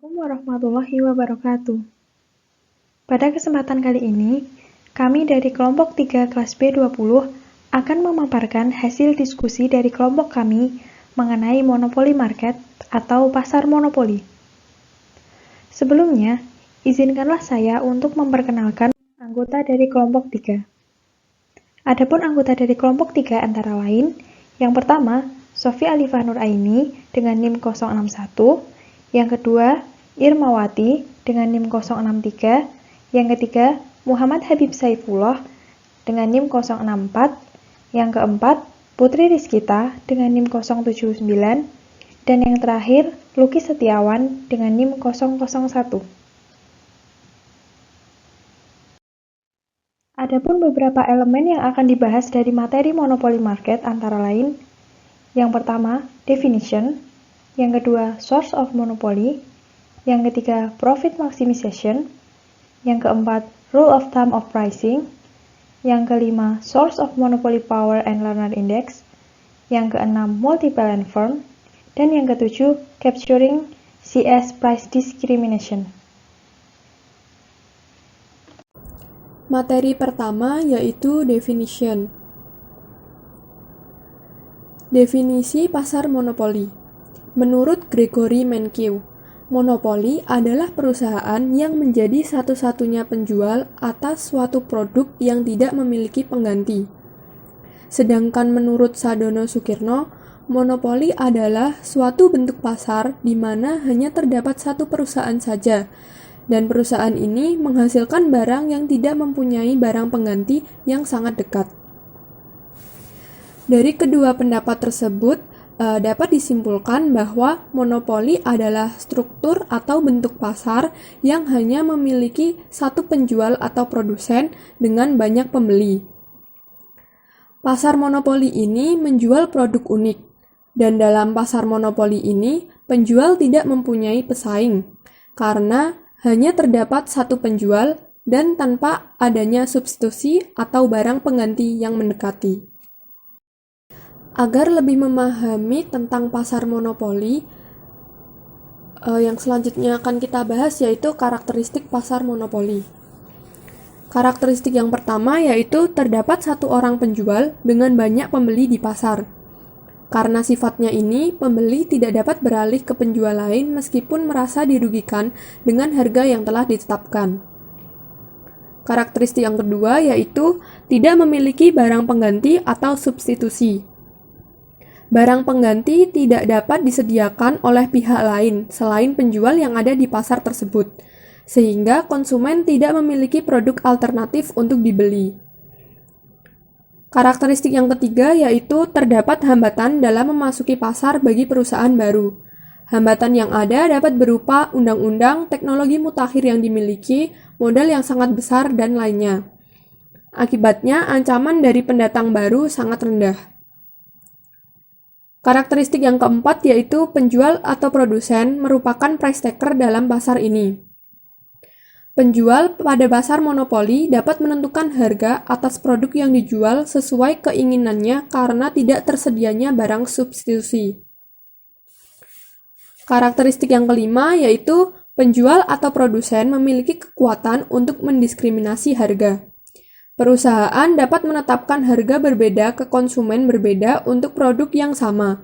Assalamualaikum warahmatullahi wabarakatuh. Pada kesempatan kali ini, kami dari kelompok 3 kelas B20 akan memaparkan hasil diskusi dari kelompok kami mengenai monopoli market atau pasar monopoli. Sebelumnya, izinkanlah saya untuk memperkenalkan anggota dari kelompok 3. Adapun anggota dari kelompok 3 antara lain, yang pertama, Sofi Alifah Nuraini dengan NIM 061, yang kedua, Irmawati dengan NIM 063, yang ketiga, Muhammad Habib Saifullah dengan NIM 064, yang keempat, Putri Rizkita dengan NIM 079, dan yang terakhir, Luki Setiawan dengan NIM 001. Adapun beberapa elemen yang akan dibahas dari materi monopoli market antara lain, yang pertama, definition, yang kedua, source of monopoly, yang ketiga, profit maximization, yang keempat, rule of thumb of pricing, yang kelima, source of monopoly power and Lerner index, yang keenam, multi-balance firm, dan yang ketujuh, capturing CS price discrimination. Materi pertama yaitu definition. Definisi pasar monopoli. Menurut Gregory Mankiw, monopoli adalah perusahaan yang menjadi satu-satunya penjual atas suatu produk yang tidak memiliki pengganti. Sedangkan menurut Sadono Sukirno, monopoli adalah suatu bentuk pasar di mana hanya terdapat satu perusahaan saja, dan perusahaan ini menghasilkan barang yang tidak mempunyai barang pengganti yang sangat dekat. Dari kedua pendapat tersebut, dapat disimpulkan bahwa monopoli adalah struktur atau bentuk pasar yang hanya memiliki satu penjual atau produsen dengan banyak pembeli. Pasar monopoli ini menjual produk unik, dan dalam pasar monopoli ini, penjual tidak mempunyai pesaing, karena hanya terdapat satu penjual dan tanpa adanya substitusi atau barang pengganti yang mendekati. Agar lebih memahami tentang pasar monopoli, yang selanjutnya akan kita bahas yaitu karakteristik pasar monopoli. Karakteristik yang pertama yaitu terdapat satu orang penjual dengan banyak pembeli di pasar. Karena sifatnya ini, pembeli tidak dapat beralih ke penjual lain meskipun merasa dirugikan dengan harga yang telah ditetapkan. Karakteristik yang kedua yaitu tidak memiliki barang pengganti atau substitusi. Barang pengganti tidak dapat disediakan oleh pihak lain selain penjual yang ada di pasar tersebut, sehingga konsumen tidak memiliki produk alternatif untuk dibeli. Karakteristik yang ketiga yaitu terdapat hambatan dalam memasuki pasar bagi perusahaan baru. Hambatan yang ada dapat berupa undang-undang, teknologi mutakhir yang dimiliki, modal yang sangat besar, dan lainnya. Akibatnya, ancaman dari pendatang baru sangat rendah. Karakteristik yang keempat yaitu penjual atau produsen merupakan price taker dalam pasar ini. Penjual pada pasar monopoli dapat menentukan harga atas produk yang dijual sesuai keinginannya karena tidak tersedianya barang substitusi. Karakteristik yang kelima yaitu penjual atau produsen memiliki kekuatan untuk mendiskriminasi harga. Perusahaan dapat menetapkan harga berbeda ke konsumen berbeda untuk produk yang sama.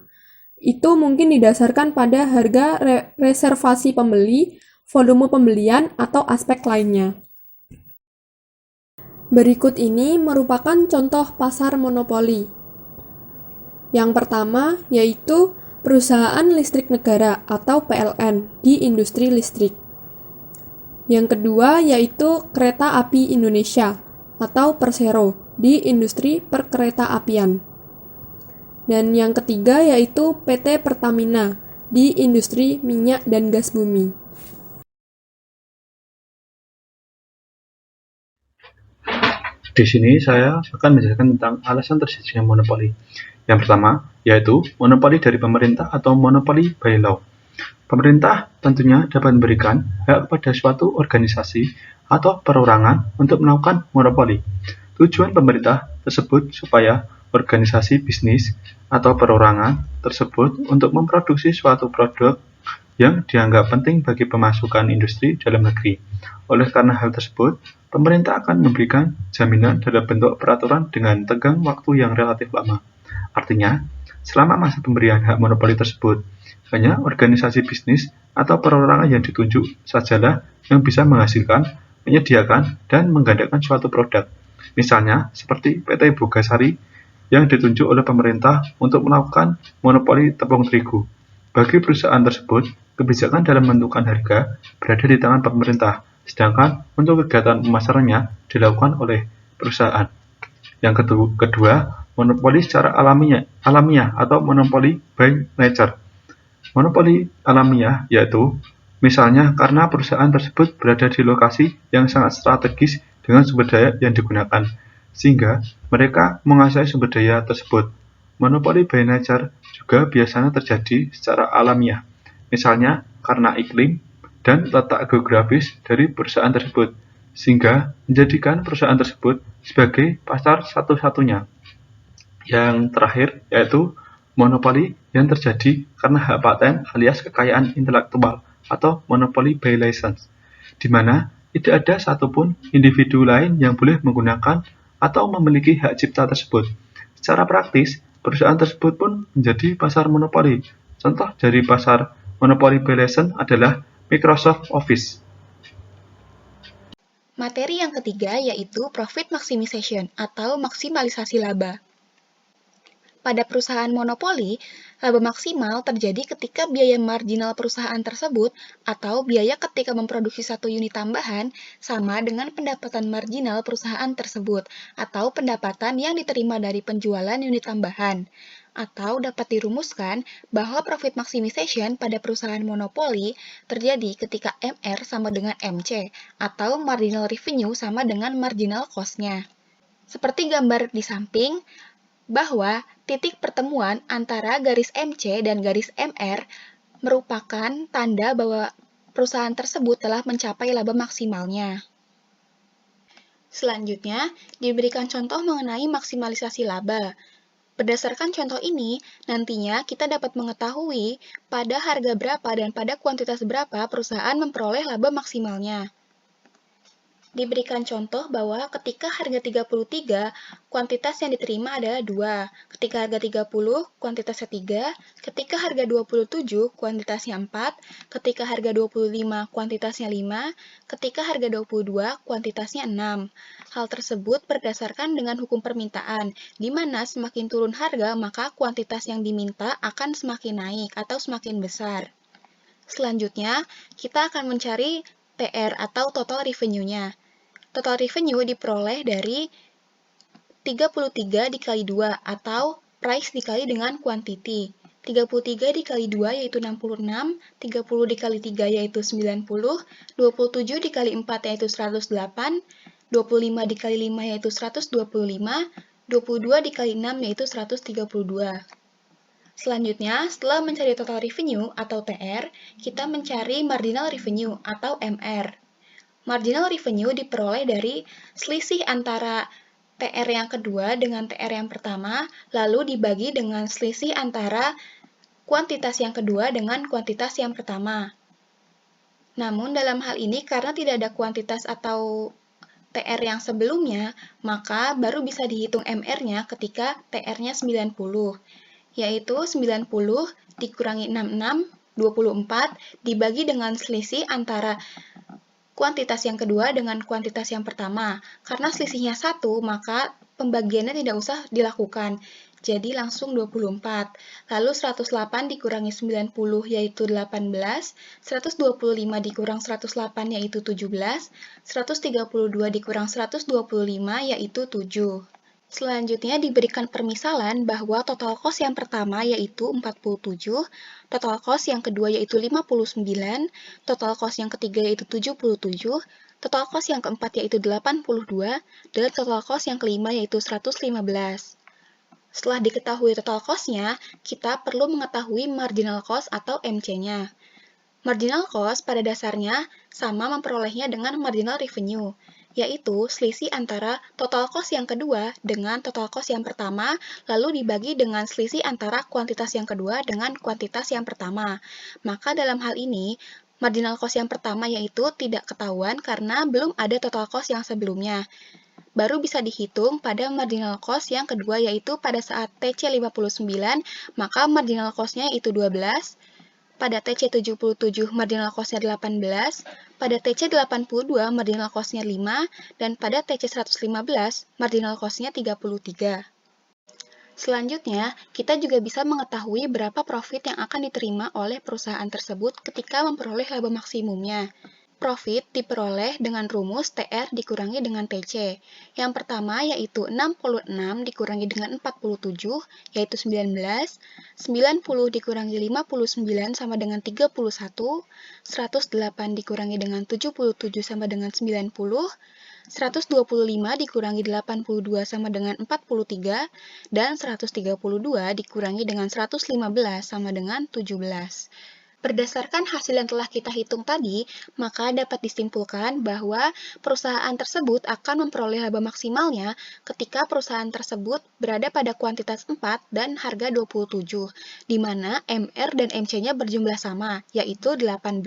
Itu mungkin didasarkan pada harga reservasi pembeli, volume pembelian, atau aspek lainnya. Berikut ini merupakan contoh pasar monopoli. Yang pertama yaitu perusahaan listrik negara atau PLN di industri listrik. Yang kedua yaitu Kereta Api Indonesia atau Persero di industri perkereta-apian. Dan yang ketiga yaitu PT Pertamina di industri minyak dan gas bumi. Di sini saya akan menjelaskan tentang alasan terjadinya monopoli. Yang pertama, yaitu monopoli dari pemerintah atau monopoli by law. Pemerintah tentunya dapat memberikan hak kepada suatu organisasi atau perorangan untuk melakukan monopoli. Tujuan pemerintah tersebut supaya organisasi bisnis atau perorangan tersebut untuk memproduksi suatu produk yang dianggap penting bagi pemasukan industri dalam negeri. Oleh karena hal tersebut, pemerintah akan memberikan jaminan dalam bentuk peraturan dengan tenggang waktu yang relatif lama. Artinya, selama masa pemberian hak monopoli tersebut, hanya organisasi bisnis atau perorangan yang ditunjuk sajalah yang bisa menghasilkan, menyediakan, dan menggandakan suatu produk. Misalnya, seperti PT Bogasari yang ditunjuk oleh pemerintah untuk melakukan monopoli tepung terigu. Bagi perusahaan tersebut, kebijakan dalam menentukan harga berada di tangan pemerintah, sedangkan untuk kegiatan pemasarannya dilakukan oleh perusahaan. Yang kedua, monopoli secara alamiah atau monopoli by nature. Monopoli alamiah yaitu, misalnya karena perusahaan tersebut berada di lokasi yang sangat strategis dengan sumber daya yang digunakan, sehingga mereka menguasai sumber daya tersebut. Monopoli by nature juga biasanya terjadi secara alamiah, misalnya karena iklim dan letak geografis dari perusahaan tersebut, sehingga menjadikan perusahaan tersebut sebagai pasar satu-satunya. Yang terakhir yaitu monopoli yang terjadi karena hak paten alias kekayaan intelektual atau monopoli by license, di mana tidak ada satupun individu lain yang boleh menggunakan atau memiliki hak cipta tersebut. Secara praktis, perusahaan tersebut pun menjadi pasar monopoli. Contoh dari pasar monopoli by license adalah Microsoft Office. Materi yang ketiga yaitu profit maximization atau maksimalisasi laba. Pada perusahaan monopoli, laba maksimal terjadi ketika biaya marginal perusahaan tersebut atau biaya ketika memproduksi satu unit tambahan sama dengan pendapatan marginal perusahaan tersebut atau pendapatan yang diterima dari penjualan unit tambahan. Atau dapat dirumuskan bahwa profit maximization pada perusahaan monopoli terjadi ketika MR sama dengan MC atau marginal revenue sama dengan marginal cost-nya. Seperti gambar di samping, bahwa titik pertemuan antara garis MC dan garis MR merupakan tanda bahwa perusahaan tersebut telah mencapai laba maksimalnya. Selanjutnya, diberikan contoh mengenai maksimalisasi laba. Berdasarkan contoh ini, nantinya kita dapat mengetahui pada harga berapa dan pada kuantitas berapa perusahaan memperoleh laba maksimalnya. Diberikan contoh bahwa ketika harga 33, kuantitas yang diterima adalah 2. Ketika harga 30, kuantitasnya 3. Ketika harga 27, kuantitasnya 4. Ketika harga 25, kuantitasnya 5. Ketika harga 22, kuantitasnya 6. Hal tersebut berdasarkan dengan hukum permintaan, di mana semakin turun harga, maka kuantitas yang diminta akan semakin naik atau semakin besar. Selanjutnya, kita akan mencari TR atau total revenue-nya. Total revenue diperoleh dari 33 dikali 2 atau price dikali dengan quantity. 33 dikali 2 yaitu 66, 30 dikali 3 yaitu 90, 27 dikali 4 yaitu 108, 25 dikali 5 yaitu 125, 22 dikali 6 yaitu 132. Selanjutnya, setelah mencari total revenue atau TR, kita mencari marginal revenue atau MR. Marginal revenue diperoleh dari selisih antara TR yang kedua dengan TR yang pertama, lalu dibagi dengan selisih antara kuantitas yang kedua dengan kuantitas yang pertama. Namun dalam hal ini karena tidak ada kuantitas atau TR yang sebelumnya, maka baru bisa dihitung MR-nya ketika TR-nya 90, yaitu 90 dikurangi 66, 24, dibagi dengan selisih antara kuantitas yang kedua dengan kuantitas yang pertama. Karena selisihnya 1, maka pembagiannya tidak usah dilakukan. Jadi langsung 24. Lalu 108 dikurangi 90 yaitu 18, 125 dikurang 108 yaitu 17, 132 dikurang 125 yaitu 7. Selanjutnya diberikan permisalan bahwa total cost yang pertama yaitu 47, total cost yang kedua yaitu 59, total cost yang ketiga yaitu 77, total cost yang keempat yaitu 82, dan total cost yang kelima yaitu 115. Setelah diketahui total cost-nya, kita perlu mengetahui marginal cost atau MC-nya. Marginal cost pada dasarnya sama memperolehnya dengan marginal revenue. yaitu selisih antara total cost yang kedua dengan total cost yang pertama, lalu dibagi dengan selisih antara kuantitas yang kedua dengan kuantitas yang pertama. Maka dalam hal ini, marginal cost yang pertama yaitu tidak ketahuan karena belum ada total cost yang sebelumnya. Baru bisa dihitung pada marginal cost yang kedua yaitu pada saat TC 59, maka marginal cost-nya itu 12, pada TC 77 marginal cost-nya 18, pada TC 82 marginal cost-nya 5, dan pada TC 115 marginal cost-nya 33. Selanjutnya, kita juga bisa mengetahui berapa profit yang akan diterima oleh perusahaan tersebut ketika memperoleh laba maksimumnya. Profit diperoleh dengan rumus TR dikurangi dengan TC. Yang pertama yaitu 66 dikurangi dengan 47, yaitu 19. 90 dikurangi 59 sama dengan 31. 108 dikurangi dengan 77 sama dengan 90. 125 dikurangi 82 sama dengan 43. Dan 132 dikurangi dengan 115 sama dengan 17. Berdasarkan hasil yang telah kita hitung tadi, maka dapat disimpulkan bahwa perusahaan tersebut akan memperoleh laba maksimalnya ketika perusahaan tersebut berada pada kuantitas 4 dan harga 27, di mana MR dan MC-nya berjumlah sama, yaitu 18.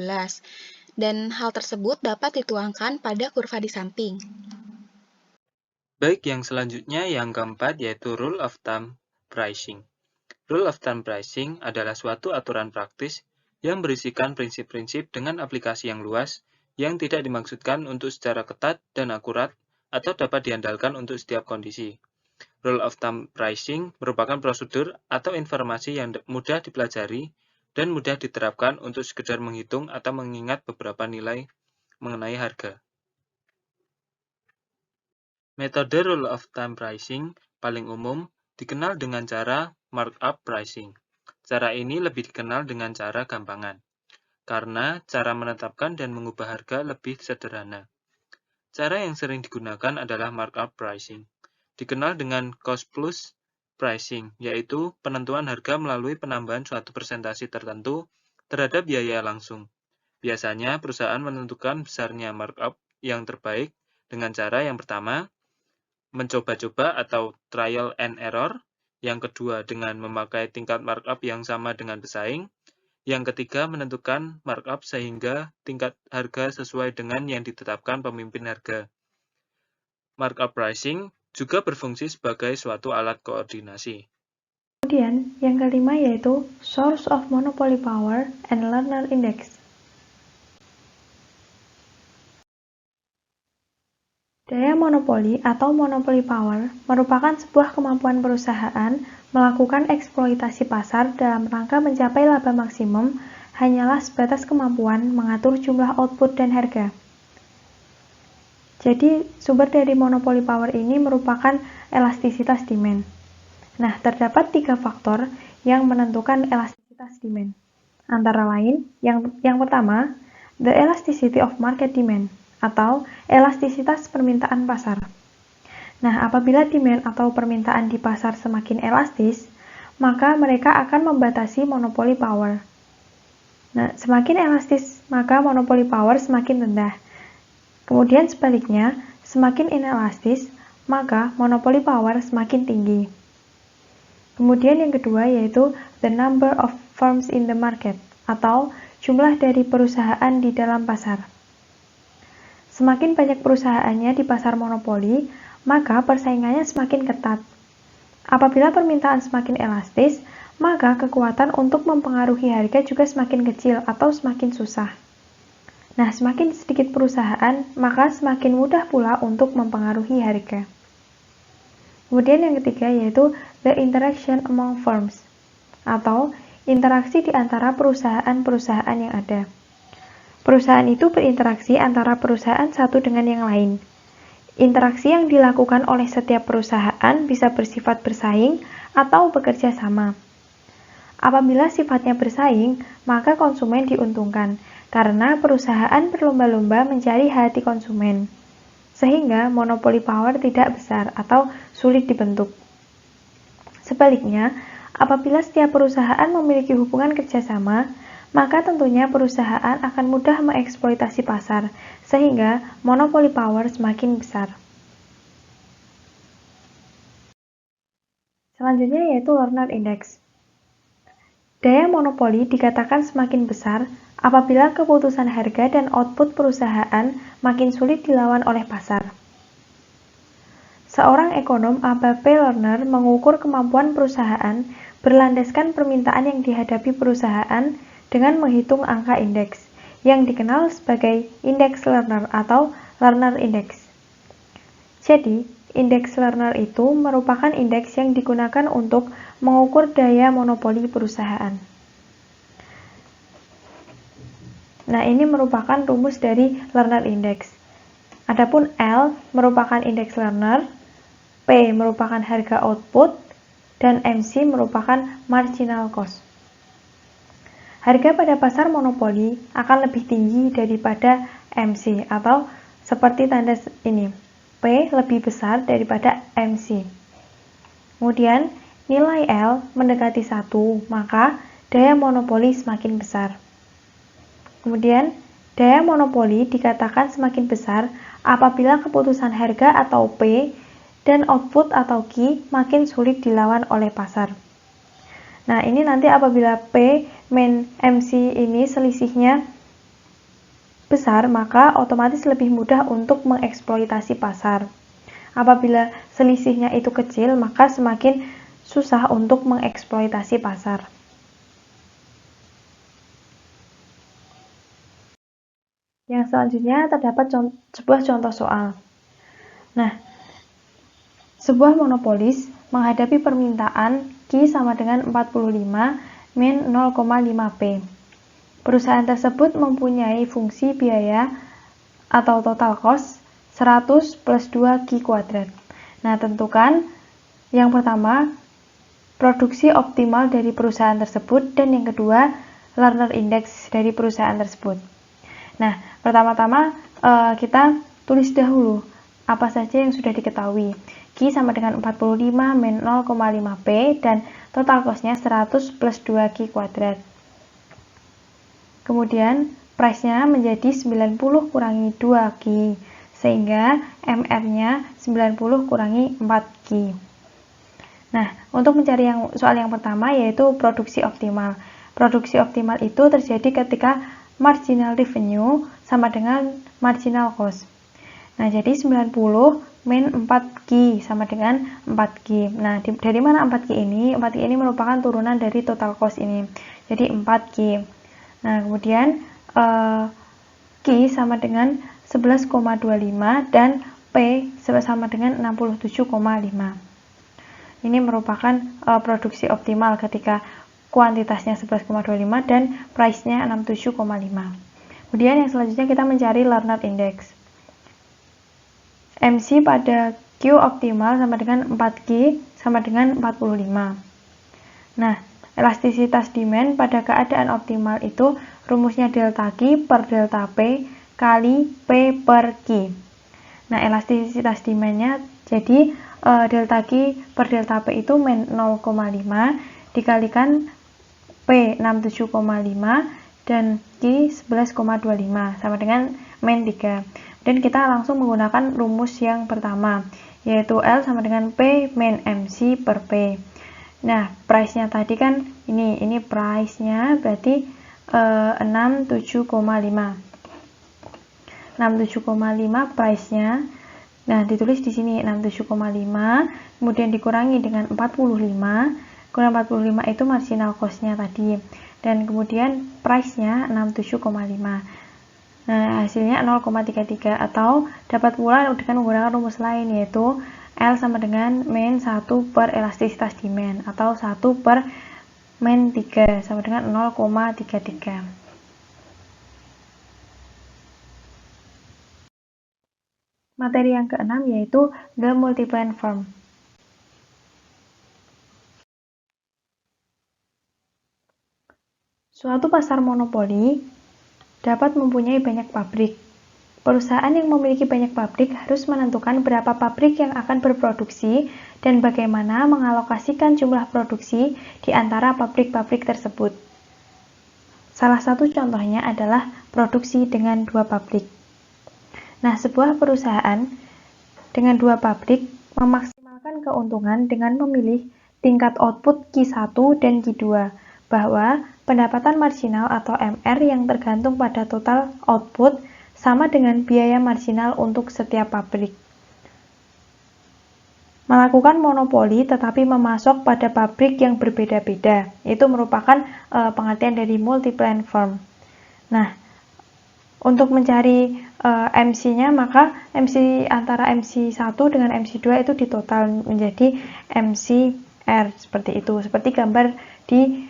Dan hal tersebut dapat dituangkan pada kurva di samping. Baik, yang selanjutnya yang keempat yaitu Rule of Thumb Pricing. Rule of Thumb Pricing adalah suatu aturan praktis yang berisikan prinsip-prinsip dengan aplikasi yang luas, yang tidak dimaksudkan untuk secara ketat dan akurat, atau dapat diandalkan untuk setiap kondisi. Rule of Thumb Pricing merupakan prosedur atau informasi yang mudah dipelajari dan mudah diterapkan untuk sekedar menghitung atau mengingat beberapa nilai mengenai harga. Metode Rule of Thumb Pricing paling umum dikenal dengan cara markup pricing. Cara ini lebih dikenal dengan cara gampangan, karena cara menetapkan dan mengubah harga lebih sederhana. Cara yang sering digunakan adalah markup pricing. Dikenal dengan cost plus pricing, yaitu penentuan harga melalui penambahan suatu persentase tertentu terhadap biaya langsung. Biasanya, perusahaan menentukan besarnya markup yang terbaik dengan cara yang pertama, mencoba-coba atau trial and error. Yang kedua, dengan memakai tingkat markup yang sama dengan pesaing. Yang ketiga, menentukan markup sehingga tingkat harga sesuai dengan yang ditetapkan pemimpin harga. Markup pricing juga berfungsi sebagai suatu alat koordinasi. Kemudian, yang kelima yaitu Source of Monopoly Power and Lerner Index. Daya monopoli atau monopoly power merupakan sebuah kemampuan perusahaan melakukan eksploitasi pasar dalam rangka mencapai laba maksimum hanyalah sebatas kemampuan mengatur jumlah output dan harga. Jadi, sumber dari monopoly power ini merupakan elastisitas demand. Nah, terdapat 3 faktor yang menentukan elastisitas demand. Antara lain, yang pertama, the elasticity of market demand, atau elastisitas permintaan pasar. Nah, apabila demand atau permintaan di pasar semakin elastis, maka mereka akan membatasi monopoly power. Nah, semakin elastis, maka monopoly power semakin rendah. Kemudian sebaliknya, semakin inelastis, maka monopoly power semakin tinggi. Kemudian yang kedua yaitu the number of firms in the market, atau jumlah dari perusahaan di dalam pasar. Semakin banyak perusahaannya di pasar monopoli, maka persaingannya semakin ketat. Apabila permintaan semakin elastis, maka kekuatan untuk mempengaruhi harga juga semakin kecil atau semakin susah. Nah, semakin sedikit perusahaan, maka semakin mudah pula untuk mempengaruhi harga. Kemudian yang ketiga yaitu the interaction among firms, atau interaksi di antara perusahaan-perusahaan yang ada. Perusahaan itu berinteraksi antara perusahaan satu dengan yang lain. Interaksi yang dilakukan oleh setiap perusahaan bisa bersifat bersaing atau bekerja sama. Apabila sifatnya bersaing, maka konsumen diuntungkan, karena perusahaan berlomba-lomba mencari hati konsumen, sehingga monopoly power tidak besar atau sulit dibentuk. Sebaliknya, apabila setiap perusahaan memiliki hubungan kerjasama, maka tentunya perusahaan akan mudah mengeksploitasi pasar, sehingga monopoly power semakin besar. Selanjutnya yaitu Lerner Index. Daya monopoli dikatakan semakin besar apabila keputusan harga dan output perusahaan makin sulit dilawan oleh pasar. Seorang ekonom ABP Lerner mengukur kemampuan perusahaan berlandaskan permintaan yang dihadapi perusahaan dengan menghitung angka indeks, yang dikenal sebagai indeks Lerner atau Lerner Index. Jadi, indeks Lerner itu merupakan indeks yang digunakan untuk mengukur daya monopoli perusahaan. Nah, ini merupakan rumus dari Lerner Index. Adapun L merupakan indeks Lerner, P merupakan harga output, dan MC merupakan marginal cost. Harga pada pasar monopoli akan lebih tinggi daripada MC atau seperti tanda ini. P lebih besar daripada MC. Kemudian, nilai L mendekati 1, maka daya monopoli semakin besar. Kemudian, daya monopoli dikatakan semakin besar apabila keputusan harga atau P dan output atau Q makin sulit dilawan oleh pasar. Nah, ini nanti apabila P min MC ini selisihnya besar, maka otomatis lebih mudah untuk mengeksploitasi pasar. Apabila selisihnya itu kecil, maka semakin susah untuk mengeksploitasi pasar. Yang selanjutnya terdapat sebuah contoh soal. Nah, sebuah monopolis menghadapi permintaan Q sama dengan 45 min 0,5P. Perusahaan tersebut mempunyai fungsi biaya atau total cost 100 plus 2Q kuadrat. Nah, tentukan yang pertama produksi optimal dari perusahaan tersebut dan yang kedua Lerner Index dari perusahaan tersebut. Nah, pertama-tama kita tulis dahulu apa saja yang sudah diketahui. Q sama dengan 45 min 0,5P dan total cost-nya 100 plus 2Q kuadrat. Kemudian price-nya menjadi 90 kurangi 2Q, sehingga MR-nya 90 kurangi 4Q. Nah, untuk mencari soal yang pertama yaitu produksi optimal. Produksi optimal itu terjadi ketika marginal revenue sama dengan marginal cost. Nah, jadi 90 min 4Q sama dengan 4Q. Nah, dari mana 4Q ini? 4Q ini merupakan turunan dari total cost ini. Jadi 4Q. Nah, kemudian Q sama dengan 11,25 dan P sama dengan 67,5. Ini merupakan produksi optimal ketika kuantitasnya 11,25 dan price-nya 67,5. Kemudian yang selanjutnya kita mencari Lerner Index. MC pada Q optimal sama dengan 4Q sama dengan 45. Nah, elastisitas demand pada keadaan optimal itu rumusnya delta Q per delta P kali P per Q. Nah, elastisitas demand-nya jadi delta Q per delta P itu min 0,5 dikalikan P 67,5 dan Q 11,25 sama dengan min 3. Dan kita langsung menggunakan rumus yang pertama, yaitu L sama dengan P min MC per P. Nah, price-nya tadi kan ini price-nya berarti 67,5. 67,5 price-nya. Nah, ditulis di sini 67,5, kemudian dikurangi dengan 45. Kurang 45 itu marginal cost-nya tadi. Dan kemudian price-nya 67,5. Nah, hasilnya 0,33 atau dapat pula dengan menggunakan rumus lain yaitu L sama dengan min 1 per elastisitas demand atau 1 per min 3 sama dengan 0,33. Materi yang keenam yaitu the multi-plan firm. Suatu pasar monopoli dapat mempunyai banyak pabrik. Perusahaan yang memiliki banyak pabrik harus menentukan berapa pabrik yang akan berproduksi dan bagaimana mengalokasikan jumlah produksi di antara pabrik-pabrik tersebut. Salah satu contohnya adalah produksi dengan 2 pabrik. Nah, sebuah perusahaan dengan 2 pabrik memaksimalkan keuntungan dengan memilih tingkat output Q1 dan Q2, bahwa pendapatan marginal atau MR yang tergantung pada total output sama dengan biaya marginal untuk setiap pabrik. Melakukan monopoli tetapi memasok pada pabrik yang berbeda-beda, itu merupakan pengertian dari multi-plant firm. Nah, untuk mencari MC-nya, maka MC antara MC1 dengan MC2 itu ditotal menjadi MCR, seperti itu, seperti gambar di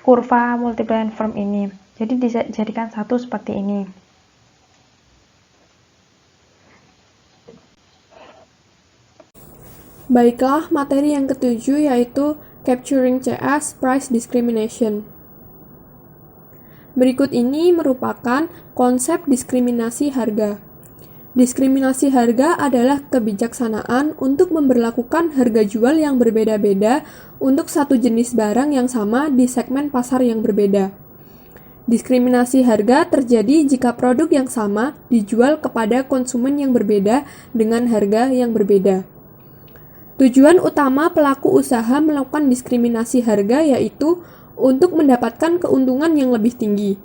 kurva multi-plant firm ini. Jadi dijadikan satu seperti ini. Baiklah, materi yang ketujuh yaitu Capturing CS Price Discrimination. Berikut ini merupakan konsep diskriminasi harga. Diskriminasi harga adalah kebijaksanaan untuk memberlakukan harga jual yang berbeda-beda untuk satu jenis barang yang sama di segmen pasar yang berbeda. Diskriminasi harga terjadi jika produk yang sama dijual kepada konsumen yang berbeda dengan harga yang berbeda. Tujuan utama pelaku usaha melakukan diskriminasi harga yaitu untuk mendapatkan keuntungan yang lebih tinggi,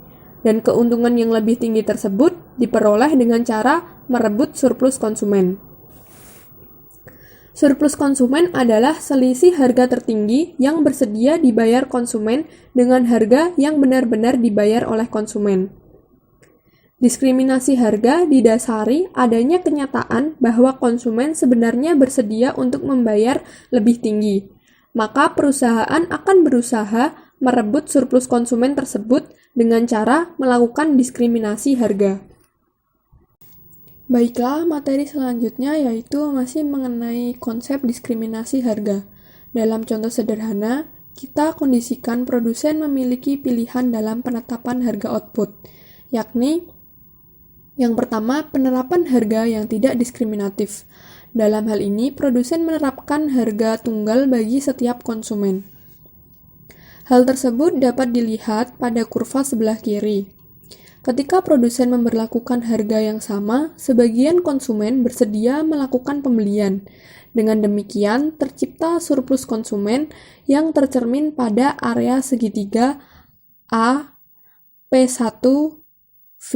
dan keuntungan yang lebih tinggi tersebut diperoleh dengan cara merebut surplus konsumen. Surplus konsumen adalah selisih harga tertinggi yang bersedia dibayar konsumen dengan harga yang benar-benar dibayar oleh konsumen. Diskriminasi harga didasari adanya kenyataan bahwa konsumen sebenarnya bersedia untuk membayar lebih tinggi, maka perusahaan akan berusaha merebut surplus konsumen tersebut dengan cara melakukan diskriminasi harga. Baiklah, materi selanjutnya yaitu masih mengenai konsep diskriminasi harga. Dalam contoh sederhana, kita kondisikan produsen memiliki pilihan dalam penetapan harga output, yakni yang pertama, penerapan harga yang tidak diskriminatif. Dalam hal ini, produsen menerapkan harga tunggal bagi setiap konsumen. Hal tersebut dapat dilihat pada kurva sebelah kiri. Ketika produsen memberlakukan harga yang sama, sebagian konsumen bersedia melakukan pembelian. Dengan demikian, tercipta surplus konsumen yang tercermin pada area segitiga A, P1, V.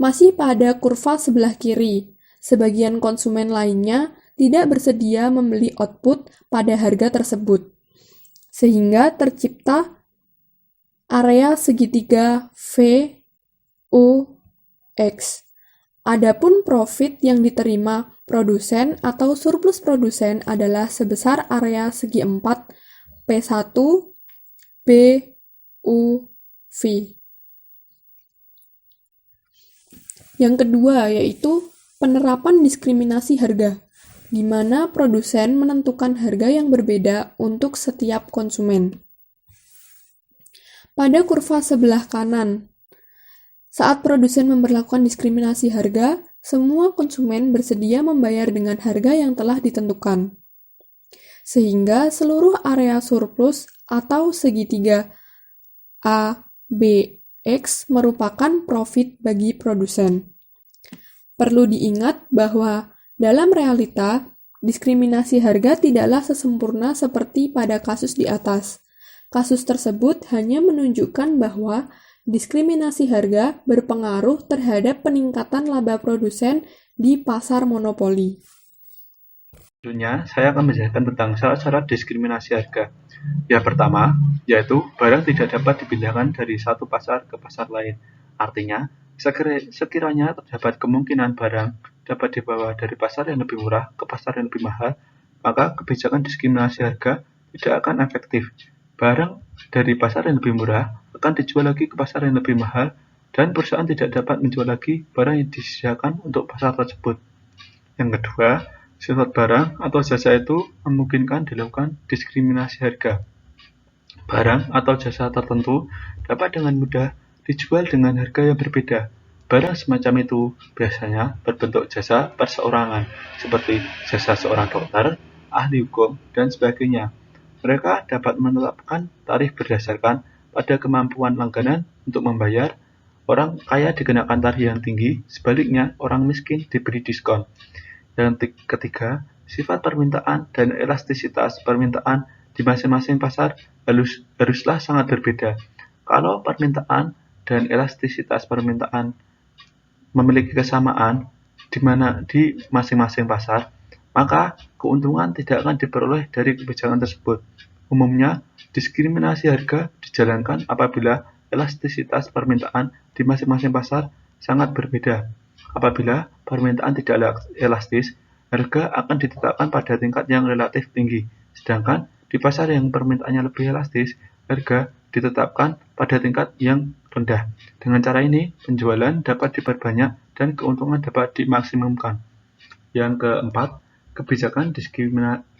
Masih pada kurva sebelah kiri, sebagian konsumen lainnya tidak bersedia membeli output pada harga tersebut, sehingga tercipta area segitiga V, U, X. Adapun profit yang diterima produsen atau surplus produsen adalah sebesar area segi 4 P1, B, U, V. Yang kedua yaitu penerapan diskriminasi harga, di mana produsen menentukan harga yang berbeda untuk setiap konsumen. Pada kurva sebelah kanan, saat produsen memberlakukan diskriminasi harga, semua konsumen bersedia membayar dengan harga yang telah ditentukan. Sehingga seluruh area surplus atau segitiga A, B, X merupakan profit bagi produsen. Perlu diingat bahwa dalam realita, diskriminasi harga tidaklah sesempurna seperti pada kasus di atas. Kasus tersebut hanya menunjukkan bahwa diskriminasi harga berpengaruh terhadap peningkatan laba produsen di pasar monopoli. Selanjutnya, saya akan menjelaskan tentang syarat-syarat diskriminasi harga. Yang pertama, yaitu barang tidak dapat dipindahkan dari satu pasar ke pasar lain. Artinya, sekiranya terdapat kemungkinan barang dapat dibawa dari pasar yang lebih murah ke pasar yang lebih mahal, maka kebijakan diskriminasi harga tidak akan efektif. Barang dari pasar yang lebih murah akan dijual lagi ke pasar yang lebih mahal, dan perusahaan tidak dapat menjual lagi barang yang disediakan untuk pasar tersebut. Yang kedua, sifat barang atau jasa itu memungkinkan dilakukan diskriminasi harga. Barang atau jasa tertentu dapat dengan mudah dijual dengan harga yang berbeda. Barang semacam itu biasanya berbentuk jasa perseorangan, seperti jasa seorang dokter, ahli hukum, dan sebagainya. Mereka dapat menetapkan tarif berdasarkan pada kemampuan langganan untuk membayar. Orang kaya dikenakan tarif yang tinggi, sebaliknya orang miskin diberi diskon. Dan ketiga, sifat permintaan dan elastisitas permintaan di masing-masing pasar haruslah sangat berbeda. Kalau permintaan dan elastisitas permintaan memiliki kesamaan di masing-masing pasar, maka keuntungan tidak akan diperoleh dari kebijakan tersebut. Umumnya, diskriminasi harga dijalankan apabila elastisitas permintaan di masing-masing pasar sangat berbeda. Apabila permintaan tidak elastis, harga akan ditetapkan pada tingkat yang relatif tinggi, sedangkan di pasar yang permintaannya lebih elastis, harga ditetapkan pada tingkat yang rendah. Dengan cara ini, penjualan dapat diperbanyak dan keuntungan dapat dimaksimumkan. Yang keempat, kebijakan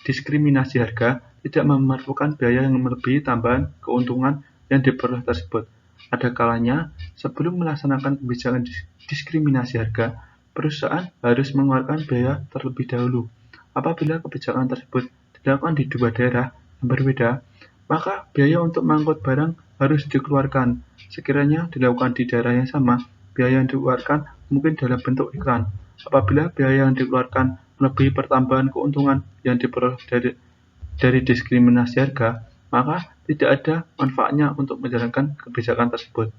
diskriminasi harga tidak memerlukan biaya yang melebihi tambahan keuntungan yang diperoleh tersebut. Ada kalanya, sebelum melaksanakan kebijakan diskriminasi harga, perusahaan harus mengeluarkan biaya terlebih dahulu. Apabila kebijakan tersebut dilakukan di dua daerah yang berbeda, maka biaya untuk mengangkut barang harus dikeluarkan. Sekiranya dilakukan di daerah yang sama, biaya yang dikeluarkan mungkin dalam bentuk iklan. Apabila biaya yang dikeluarkan melebihi pertambahan keuntungan yang diperoleh dari diskriminasi harga, maka tidak ada manfaatnya untuk menjalankan kebijakan tersebut.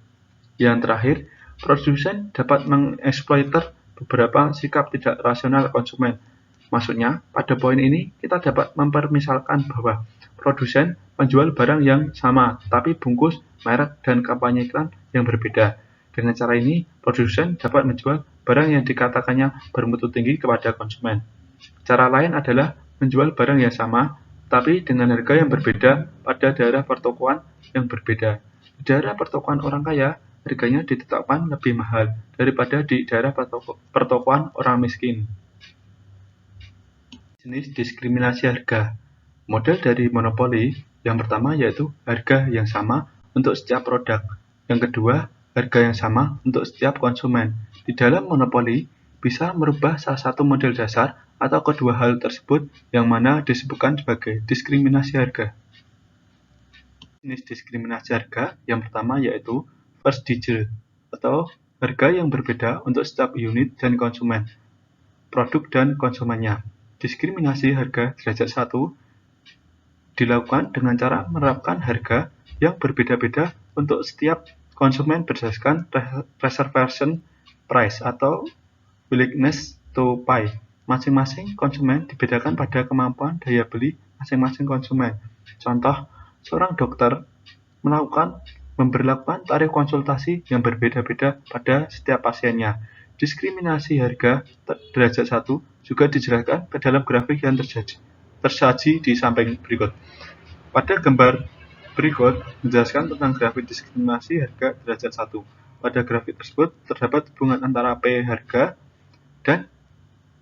Yang terakhir, produsen dapat mengeksploiter beberapa sikap tidak rasional konsumen. Maksudnya, pada poin ini kita dapat mempermisalkan bahwa produsen menjual barang yang sama, tapi bungkus, merek, dan kampanye iklan yang berbeda. Dengan cara ini, produsen dapat menjual barang yang dikatakannya bermutu tinggi kepada konsumen. Cara lain adalah menjual barang yang sama, tapi dengan harga yang berbeda pada daerah pertokoan yang berbeda. Di daerah pertokoan orang kaya, harganya ditetapkan lebih mahal daripada di daerah pertokoan orang miskin. Jenis diskriminasi harga. Model dari monopoli yang pertama yaitu harga yang sama untuk setiap produk. Yang kedua, harga yang sama untuk setiap konsumen. Di dalam monopoli bisa merubah salah satu model dasar atau kedua hal tersebut yang mana disebutkan sebagai diskriminasi harga. Jenis diskriminasi harga yang pertama yaitu Verstijel atau harga yang berbeda untuk setiap unit dan konsumen, produk dan konsumennya. Diskriminasi harga derajat 1 dilakukan dengan cara menerapkan harga yang berbeda-beda untuk setiap konsumen berdasarkan reservation price atau willingness to pay. Masing-masing konsumen dibedakan pada kemampuan daya beli masing-masing konsumen. Contoh, seorang dokter memberlakukan tarif konsultasi yang berbeda-beda pada setiap pasiennya. Diskriminasi harga derajat 1 juga dijelaskan ke dalam grafik yang tersaji di samping berikut. Pada gambar berikut menjelaskan tentang grafik diskriminasi harga derajat 1. Pada grafik tersebut terdapat hubungan antara P harga dan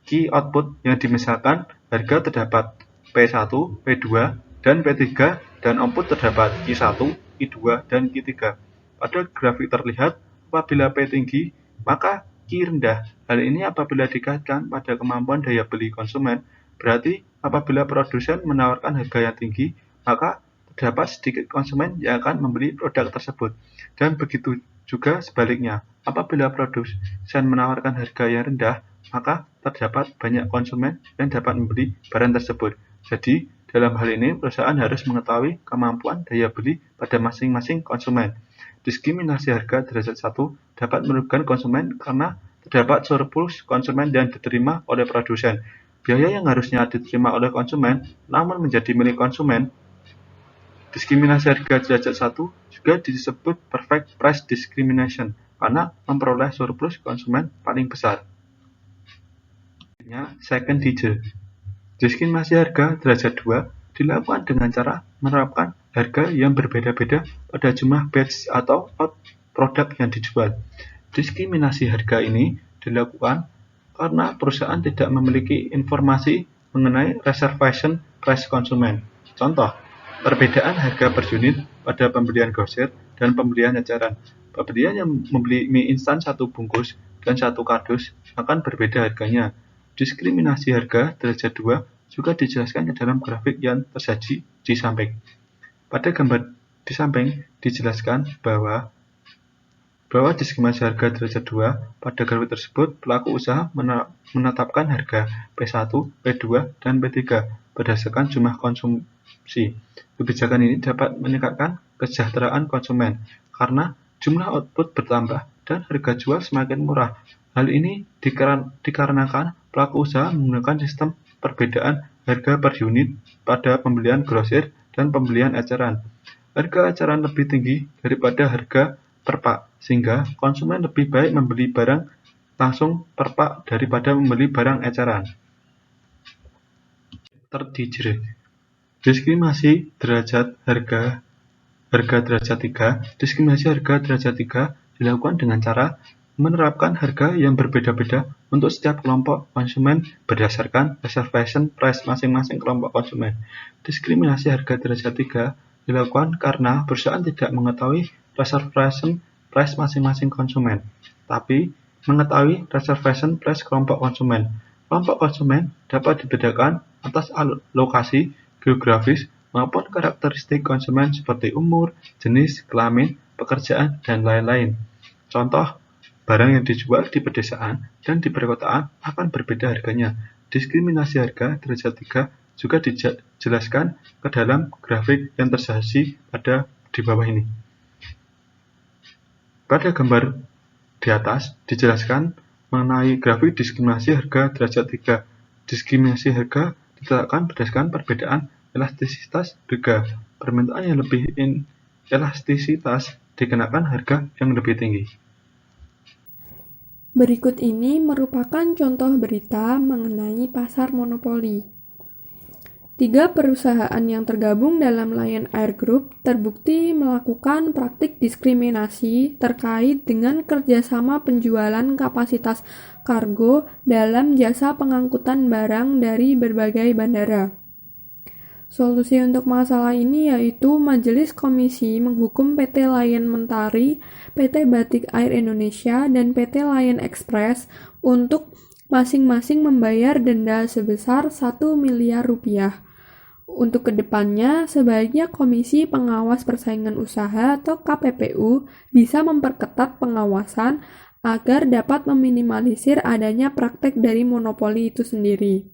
key output yang dimisalkan harga terdapat P1, P2, dan P3 dan output terdapat Q1, Q2, dan Q3. Pada grafik terlihat apabila P tinggi maka Q rendah. Hal ini apabila dikaitkan pada kemampuan daya beli konsumen, berarti apabila produsen menawarkan harga yang tinggi, maka terdapat sedikit konsumen yang akan membeli produk tersebut. Dan begitu juga sebaliknya, apabila produsen menawarkan harga yang rendah, maka terdapat banyak konsumen yang dapat membeli barang tersebut. Jadi, dalam hal ini perusahaan harus mengetahui kemampuan daya beli pada masing-masing konsumen. Diskriminasi harga derajat 1 dapat merugikan konsumen karena terdapat surplus konsumen yang diterima oleh produsen. Biaya yang harusnya diterima oleh konsumen namun menjadi milik konsumen. Diskriminasi harga derajat 1 juga disebut perfect price discrimination karena memperoleh surplus konsumen paling besar. Second digit. Diskriminasi harga derajat 2 dilakukan dengan cara menerapkan harga yang berbeda-beda pada jumlah batch atau lot produk yang dijual. Diskriminasi harga ini dilakukan karena perusahaan tidak memiliki informasi mengenai reservation price konsumen. Contoh, perbedaan harga per unit pada pembelian grosir dan pembelian eceran. Pembelian yang membeli mie instan 1 bungkus dan 1 kardus akan berbeda harganya. Diskriminasi harga derajat 2 juga dijelaskan di dalam grafik yang tersaji di samping. Pada gambar Di samping dijelaskan bahwa diskriminasi harga derajat 2 pada grafik tersebut pelaku usaha menetapkan harga P1, P2, dan P3 berdasarkan jumlah konsumsi. Kebijakan ini dapat meningkatkan kesejahteraan konsumen karena jumlah output bertambah dan harga jual semakin murah. Hal ini dikarenakan pelaku usaha menggunakan sistem perbedaan harga per unit pada pembelian grosir dan pembelian eceran. Harga eceran lebih tinggi daripada harga per pak, sehingga konsumen lebih baik membeli barang langsung per pak daripada membeli barang eceran. Diskriminasi derajat harga derajat 3. Diskriminasi harga derajat 3 dilakukan dengan cara menerapkan harga yang berbeda-beda untuk setiap kelompok konsumen berdasarkan reservation price masing-masing kelompok konsumen. Diskriminasi harga derajat 3 dilakukan karena perusahaan tidak mengetahui reservation price masing-masing konsumen, tapi mengetahui reservation price kelompok konsumen. Kelompok konsumen dapat dibedakan atas lokasi geografis maupun karakteristik konsumen seperti umur, jenis, kelamin, pekerjaan, dan lain-lain. Contoh, barang yang dijual di pedesaan dan di perkotaan akan berbeda harganya. Diskriminasi harga derajat 3 juga dijelaskan ke dalam grafik yang tersaji di bawah ini. Pada gambar di atas dijelaskan mengenai grafik diskriminasi harga derajat 3. Diskriminasi harga ditetapkan berdasarkan perbedaan elastisitas harga. Permintaan yang lebih elastisitas dikenakan harga yang lebih tinggi. Berikut ini merupakan contoh berita mengenai pasar monopoli. 3 perusahaan yang tergabung dalam Lion Air Group terbukti melakukan praktik diskriminasi terkait dengan kerjasama penjualan kapasitas kargo dalam jasa pengangkutan barang dari berbagai bandara. Solusi untuk masalah ini yaitu Majelis Komisi menghukum PT Lion Mentari, PT Batik Air Indonesia, dan PT Lion Express untuk masing-masing membayar denda sebesar 1 miliar rupiah. Untuk kedepannya, sebaiknya Komisi Pengawas Persaingan Usaha atau KPPU bisa memperketat pengawasan agar dapat meminimalisir adanya praktek dari monopoli itu sendiri.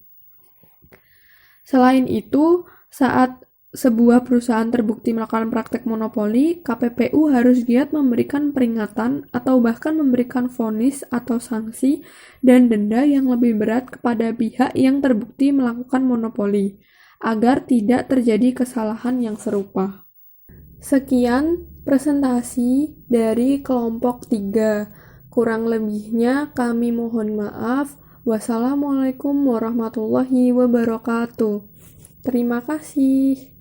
Selain itu, saat sebuah perusahaan terbukti melakukan praktek monopoli, KPPU harus giat memberikan peringatan atau bahkan memberikan vonis atau sanksi dan denda yang lebih berat kepada pihak yang terbukti melakukan monopoli, agar tidak terjadi kesalahan yang serupa. Sekian presentasi dari kelompok 3. Kurang lebihnya kami mohon maaf. Wassalamualaikum warahmatullahi wabarakatuh. Terima kasih.